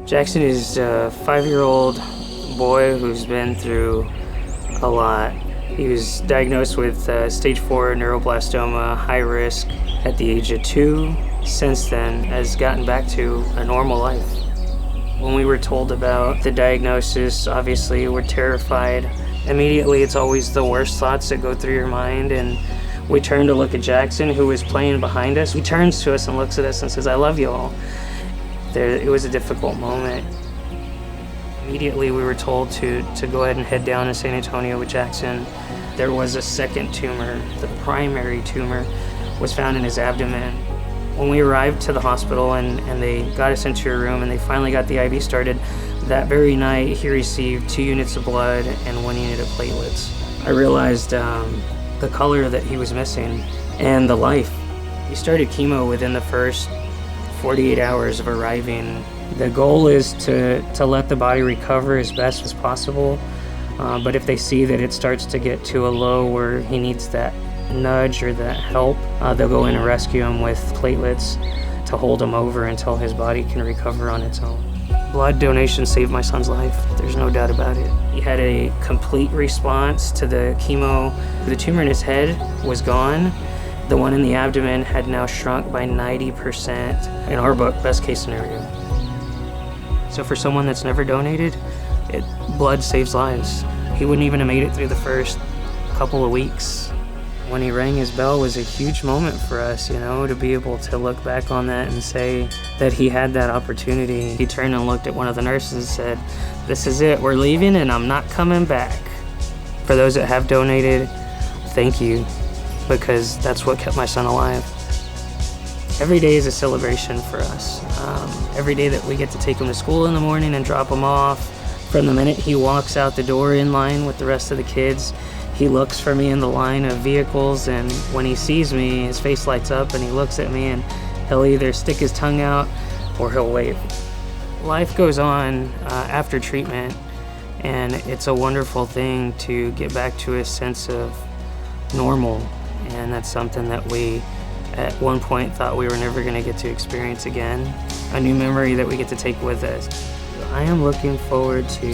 Jaxon is a 5-year-old boy who's been through a lot. He was diagnosed with stage 4 neuroblastoma, high risk, at the age of 2. Since then, has gotten back to a normal life. When we were told about the diagnosis, obviously we're terrified. Immediately, it's always the worst thoughts that go through your mind, and we turn to look at Jaxon, who was playing behind us. He turns to us and looks at us and says, "I love you all." It was a difficult moment. Immediately, we were told to go ahead and head down to San Antonio with Jaxon. There was a second tumor. The primary tumor was found in his abdomen. When we arrived to the hospital and they got us into a room and they finally got the IV started, that very night he received 2 units of blood and 1 unit of platelets. I realized the color that he was missing and the life. He started chemo within the first 48 hours of arriving. The goal is to let the body recover as best as possible, but if they see that it starts to get to a low where he needs that nudge or that help, they'll go in and rescue him with platelets to hold him over until his body can recover on its own. Blood donation saved my son's life. There's no doubt about it. He had a complete response to the chemo. The tumor in his head was gone. The one in the abdomen had now shrunk by 90%. In our book, best case scenario. So for someone that's never donated, blood saves lives. He wouldn't even have made it through the first couple of weeks. When he rang his bell was a huge moment for us, to be able to look back on that and say that he had that opportunity. He turned and looked at one of the nurses and said, "This is it, we're leaving and I'm not coming back." For those that have donated, thank you, because that's what kept my son alive. Every day is a celebration for us. Every day that we get to take him to school in the morning and drop him off, from the minute he walks out the door in line with the rest of the kids, he looks for me in the line of vehicles, and when he sees me, his face lights up and he looks at me and he'll either stick his tongue out or he'll wave. Life goes on after treatment, and it's a wonderful thing to get back to a sense of normal, and that's something that we at one point thought we were never going to get to experience again. A new memory that we get to take with us. I am looking forward to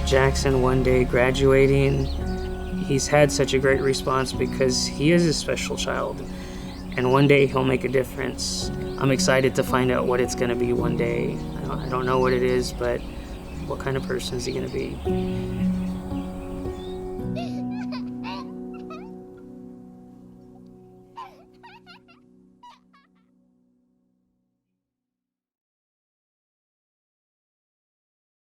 Jaxon one day graduating. He's had such a great response because he is a special child, and one day he'll make a difference. I'm excited to find out what it's going to be one day. I don't know what it is, but what kind of person is he going to be?